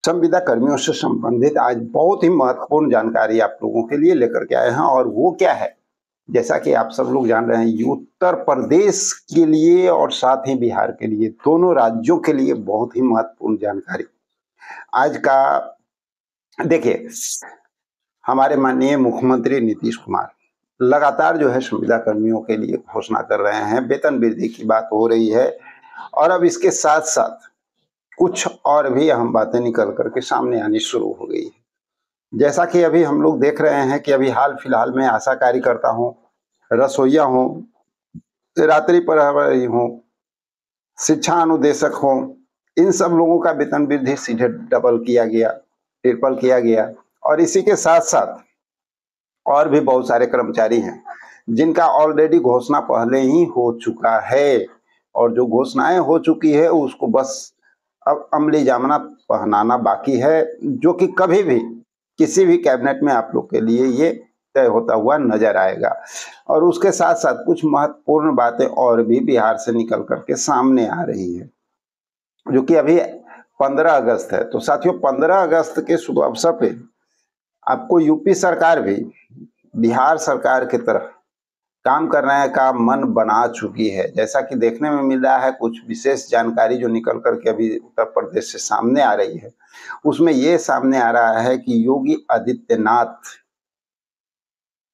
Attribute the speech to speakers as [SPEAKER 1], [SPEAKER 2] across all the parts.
[SPEAKER 1] संविदा कर्मियों से संबंधित आज बहुत ही महत्वपूर्ण जानकारी आप लोगों के लिए लेकर के आए हैं। और वो क्या है, जैसा कि आप सब लोग जान रहे हैं, ये उत्तर प्रदेश के लिए और साथ ही बिहार के लिए, दोनों राज्यों के लिए बहुत ही महत्वपूर्ण जानकारी आज का। देखिए, हमारे माननीय मुख्यमंत्री नीतीश कुमार लगातार जो है संविदा कर्मियों के लिए घोषणा कर रहे हैं, वेतन वृद्धि की बात हो रही है। और अब इसके साथ साथ कुछ और भी अहम बातें निकल करके सामने आनी शुरू हो गई है। जैसा कि अभी हम लोग देख रहे हैं कि अभी हाल फिलहाल में आशा कार्यकर्ता हों, रसोइया हों, रात्रि प्रहरी हों, शिक्षा अनुदेशक हों, इन सब लोगों का वेतन वृद्धि सीधे डबल किया गया, ट्रिपल किया गया। और इसी के साथ साथ और भी बहुत सारे कर्मचारी हैं जिनका ऑलरेडी घोषणा पहले ही हो चुका है, और जो घोषणाएं हो चुकी है उसको बस अब अमली जामना पहनाना बाकी है, जो कि कभी भी किसी भी कैबिनेट में आप लोग के लिए ये तय होता हुआ नजर आएगा। और उसके साथ साथ कुछ महत्वपूर्ण बातें और भी बिहार से निकल करके सामने आ रही है, जो कि अभी 15 अगस्त है। तो साथियों, 15 अगस्त के शुभ अवसर पे आपको यूपी सरकार भी बिहार सरकार की तरह काम करने का मन बना चुकी है। जैसा कि देखने में मिल रहा है, कुछ विशेष जानकारी जो निकल करके अभी उत्तर प्रदेश से सामने आ रही है, उसमें ये सामने आ रहा है कि योगी आदित्यनाथ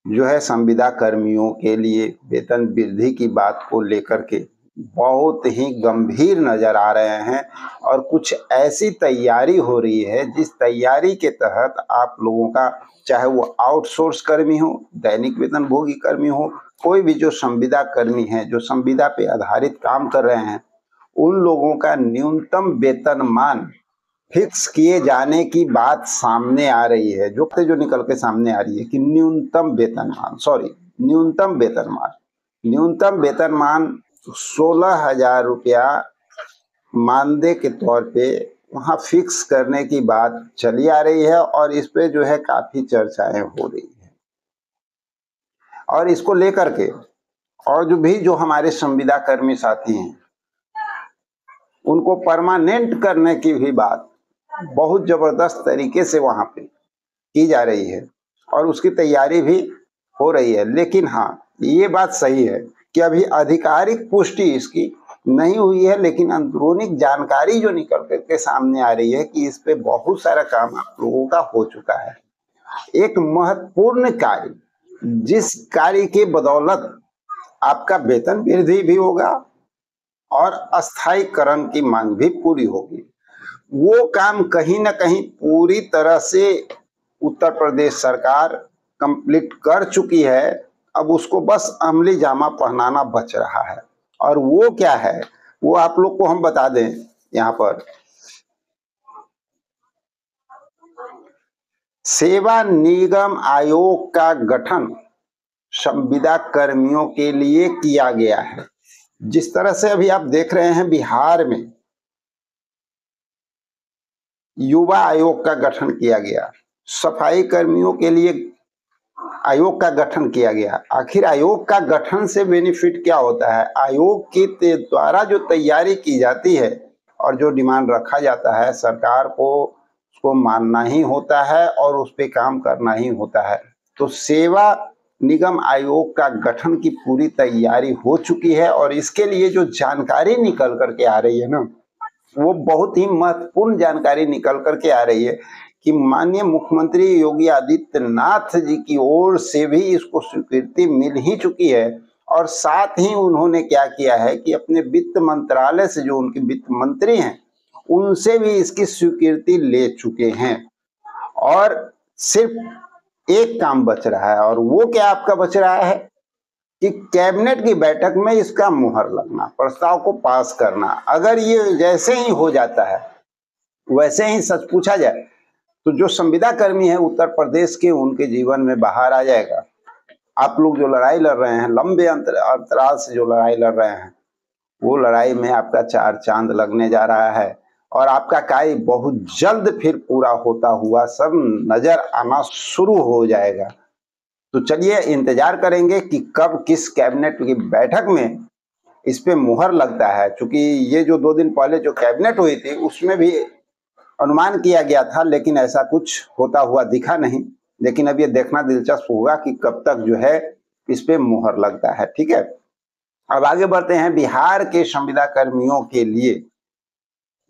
[SPEAKER 1] जो है संविदा कर्मियों के लिए वेतन वृद्धि की बात को लेकर के बहुत ही गंभीर नजर आ रहे हैं। और कुछ ऐसी तैयारी हो रही है जिस तैयारी के तहत आप लोगों का, चाहे वो आउटसोर्स कर्मी हो, दैनिक वेतन भोगी कर्मी हो, कोई भी जो संविदा कर्मी है, जो संविदा पे आधारित काम कर रहे हैं, उन लोगों का न्यूनतम वेतनमान फिक्स किए जाने की बात सामने आ रही है। जो निकल के सामने आ रही है कि न्यूनतम वेतनमान 16,000 रुपया मानदेय के तौर पे वहाँ फिक्स करने की बात चली आ रही है। और इस पे जो है काफी चर्चाएं हो रही है। और इसको लेकर के और जो हमारे संविदा कर्मी साथी हैं, उनको परमानेंट करने की भी बात बहुत जबरदस्त तरीके से वहां पे की जा रही है, और उसकी तैयारी भी हो रही है। लेकिन हाँ, ये बात सही है कि अभी आधिकारिक पुष्टि इसकी नहीं हुई है, लेकिन अंदरूनी जानकारी जो निकल करके सामने आ रही है कि इस पे बहुत सारा काम आप लोगों का हो चुका है। एक महत्वपूर्ण कार्य, जिस कार्य की बदौलत आपका वेतन वृद्धि भी होगा और अस्थायीकरण की मांग भी पूरी होगी, वो काम कहीं ना कहीं पूरी तरह से उत्तर प्रदेश सरकार कंप्लीट कर चुकी है। अब उसको बस अमली जामा पहनाना बच रहा है। और वो क्या है, वो आप लोग को हम बता दें। यहाँ पर सेवा निगम आयोग का गठन संविदा कर्मियों के लिए किया गया है। जिस तरह से अभी आप देख रहे हैं, बिहार में युवा आयोग का गठन किया गया, सफाई कर्मियों के लिए आयोग का गठन किया गया। आखिर आयोग का गठन से बेनिफिट क्या होता है? आयोग के द्वारा जो तैयारी की जाती है और जो डिमांड रखा जाता है, सरकार को उसको मानना ही होता है और उस पर काम करना ही होता है। तो सेवा निगम आयोग का गठन की पूरी तैयारी हो चुकी है। और इसके लिए जो जानकारी निकल करके आ रही है ना, वो बहुत ही महत्वपूर्ण जानकारी निकल करके आ रही है कि माननीय मुख्यमंत्री योगी आदित्यनाथ जी की ओर से भी इसको स्वीकृति मिल ही चुकी है। और साथ ही उन्होंने क्या किया है कि अपने वित्त मंत्रालय से, जो उनके वित्त मंत्री हैं, उनसे भी इसकी स्वीकृति ले चुके हैं। और सिर्फ एक काम बच रहा है, और वो क्या आपका बच रहा है कि कैबिनेट की बैठक में इसका मुहर लगना, प्रस्ताव को पास करना। अगर ये जैसे ही हो जाता है, वैसे ही सच पूछा जाए, तो जो संविदा कर्मी है उत्तर प्रदेश के, उनके जीवन में बाहर आ जाएगा। आप लोग जो लड़ाई लड़ रहे हैं, लंबे अंतराल से जो लड़ाई लड़ रहे हैं, वो लड़ाई में आपका 4 चांद लगने जा रहा है। और आपका कार्य बहुत जल्द फिर पूरा होता हुआ सब नजर आना शुरू हो जाएगा। तो चलिए इंतजार करेंगे कि कब किस कैबिनेट की बैठक में इस पे मुहर लगता है। क्योंकि ये जो 2 दिन पहले जो कैबिनेट हुई थी, उसमें भी अनुमान किया गया था, लेकिन ऐसा कुछ होता हुआ दिखा नहीं। लेकिन अब ये देखना दिलचस्प होगा कि कब तक जो है इस पे मुहर लगता है। ठीक है, अब आगे बढ़ते हैं। बिहार के संविदा कर्मियों के लिए,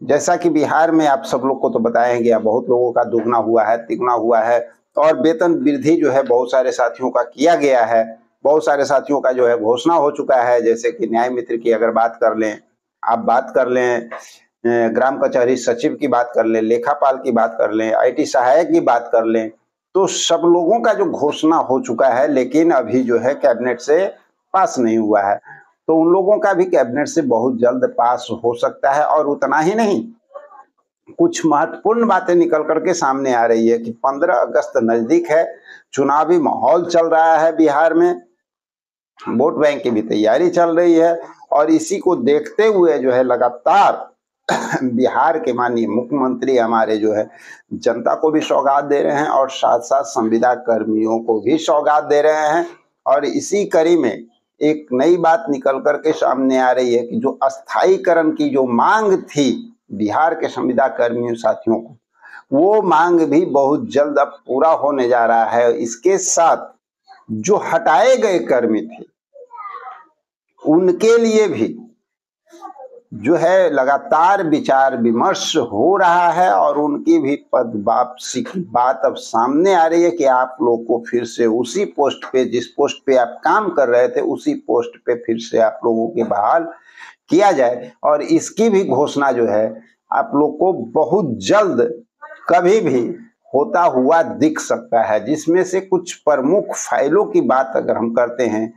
[SPEAKER 1] जैसा कि बिहार में आप सब लोग को तो बताया गया, बहुत लोगों का दुगना हुआ है, तिगुना हुआ है, और वेतन वृद्धि जो है बहुत सारे साथियों का किया गया है। बहुत सारे साथियों का जो है घोषणा हो चुका है, जैसे कि न्याय मित्र की अगर बात कर लें, आप बात कर लें, ग्राम कचहरी सचिव की बात कर लें, लेखापाल की बात कर लें, IT सहायक की बात कर लें, तो सब लोगों का जो घोषणा हो चुका है, लेकिन अभी जो है कैबिनेट से पास नहीं हुआ है। तो उन लोगों का भी कैबिनेट से बहुत जल्द पास हो सकता है। और उतना ही नहीं, कुछ महत्वपूर्ण बातें निकल करके सामने आ रही है कि 15 अगस्त नजदीक है, चुनावी माहौल चल रहा है बिहार में, वोट बैंक की भी तैयारी चल रही है, और इसी को देखते हुए जो है लगातार बिहार के माननीय मुख्यमंत्री हमारे जो है जनता को भी सौगात दे रहे हैं और साथ साथ संविदा कर्मियों को भी सौगात दे रहे हैं। और इसी कड़ी में एक नई बात निकल करके सामने आ रही है कि जो अस्थायीकरण की जो मांग थी बिहार के संविदा कर्मियों साथियों को, वो मांग भी बहुत जल्द अब पूरा होने जा रहा है। इसके साथ जो हटाए गए कर्मी थे उनके लिए भी जो है लगातार विचार विमर्श हो रहा है, और उनकी भी पद वापसी की बात अब सामने आ रही है कि आप लोग को फिर से उसी पोस्ट पे, जिस पोस्ट पे आप काम कर रहे थे, उसी पोस्ट पे फिर से आप लोगों के बहाल किया जाए। और इसकी भी घोषणा जो है आप लोग को बहुत जल्द कभी भी होता हुआ दिख सकता है, जिसमें से कुछ प्रमुख फाइलों की बात अगर हम करते हैं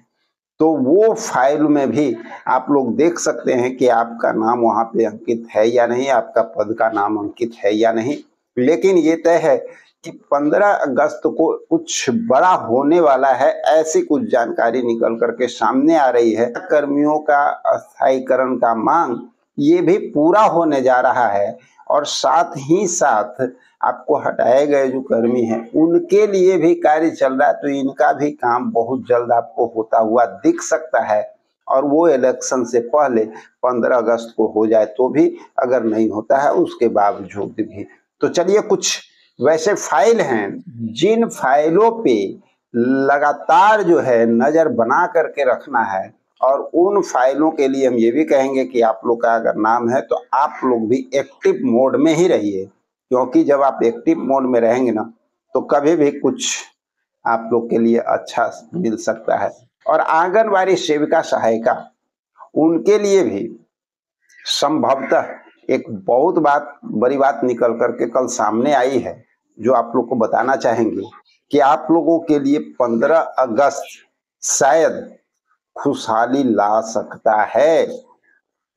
[SPEAKER 1] तो वो फाइल में भी आप लोग देख सकते हैं कि आपका नाम वहां पे अंकित है या नहीं, आपका पद का नाम अंकित है या नहीं। लेकिन ये तय है कि 15 अगस्त को कुछ बड़ा होने वाला है, ऐसी कुछ जानकारी निकल करके सामने आ रही है। कर्मियों का अस्थायीकरण का मांग ये भी पूरा होने जा रहा है, और साथ ही साथ आपको हटाए गए जो कर्मी हैं उनके लिए भी कार्य चल रहा है। तो इनका भी काम बहुत जल्द आपको होता हुआ दिख सकता है, और वो इलेक्शन से पहले 15 अगस्त को हो जाए तो भी, अगर नहीं होता है उसके बावजूद भी। तो चलिए, कुछ वैसे फाइल हैं जिन फाइलों पे लगातार जो है नजर बना करके रखना है, और उन फाइलों के लिए हम ये भी कहेंगे कि आप लोग का अगर नाम है तो आप लोग भी एक्टिव मोड में ही रहिए, क्योंकि जब आप एक्टिव मोड में रहेंगे ना तो कभी भी कुछ आप लोग के लिए अच्छा मिल सकता है। और आंगनवाड़ी सेविका सहायिका, उनके लिए भी संभवतः एक बहुत बड़ी बात निकल करके कल सामने आई है, जो आप लोग को बताना चाहेंगे कि आप लोगों के लिए 15 अगस्त शायद खुशहाली ला सकता है।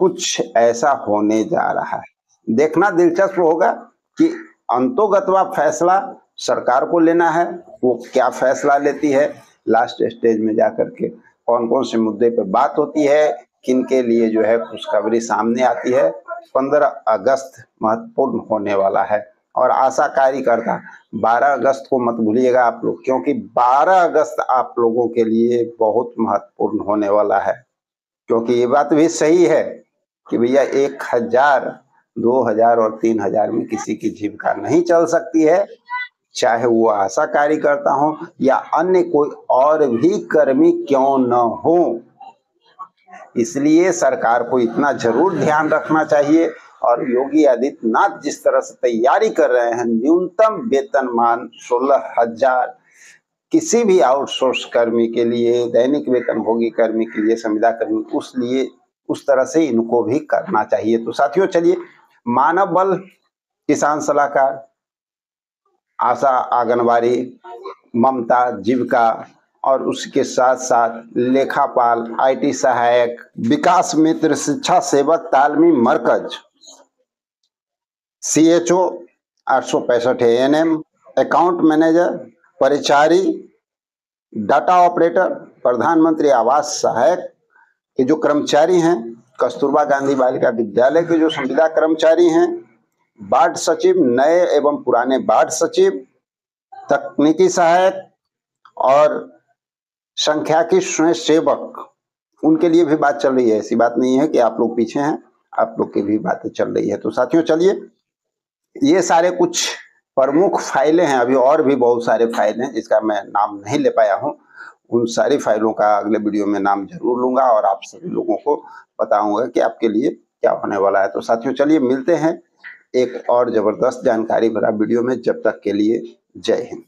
[SPEAKER 1] कुछ ऐसा होने जा रहा है। देखना दिलचस्प होगा कि अंतोगतवा फैसला सरकार को लेना है, वो क्या फैसला लेती है, लास्ट स्टेज में जाकर के कौन कौन से मुद्दे पे बात होती है, किन के लिए जो है खुशखबरी सामने आती है। 15 अगस्त महत्वपूर्ण होने वाला है, और आशा कार्यकर्ता 12 अगस्त को मत भूलिएगा आप लोग, क्योंकि 12 अगस्त आप लोगों के लिए बहुत महत्वपूर्ण होने वाला है। क्योंकि ये बात भी सही है कि भैया 1000, 2000 और 3000 में किसी की जीविका नहीं चल सकती है, चाहे वो आशा कार्यकर्ता हो या अन्य कोई और भी कर्मी क्यों न हो। इसलिए सरकार को इतना जरूर ध्यान रखना चाहिए, और योगी आदित्यनाथ जिस तरह से तैयारी कर रहे हैं, न्यूनतम वेतनमान 16,000 किसी भी आउटसोर्स कर्मी के लिए, दैनिक वेतनभोगी कर्मी के लिए, संविदा कर्मी, उस तरह से इनको भी करना चाहिए। तो साथियों चलिए, मानव बल किसान सलाहकार, आशा आंगनवाड़ी, ममता जीविका, और उसके साथ साथ लेखापाल, IT सहायक, विकास मित्र शिक्षा सेवक तालमी मरकज, CHO 865 ANM, अकाउंट मैनेजर, परिचारी, डाटा ऑपरेटर, प्रधानमंत्री आवास सहायक के जो कर्मचारी हैं, कस्तूरबा गांधी बालिका विद्यालय के जो संविदा कर्मचारी हैं, वार्ड सचिव, नए एवं पुराने वार्ड सचिव, तकनीकी सहायक और संख्याकी स्वयं सेवक, उनके लिए भी बात चल रही है। ऐसी बात नहीं है कि आप लोग पीछे हैं, आप लोग की भी बातें चल रही है। तो साथियों चलिए, ये सारे कुछ प्रमुख फाइलें हैं, अभी और भी बहुत सारे फाइल हैं जिसका मैं नाम नहीं ले पाया हूँ। उन सारी फाइलों का अगले वीडियो में नाम जरूर लूंगा और आप सभी लोगों को बताऊंगा कि आपके लिए क्या होने वाला है। तो साथियों चलिए मिलते हैं एक और जबरदस्त जानकारी भरा वीडियो में, जब तक के लिए जय हिंद।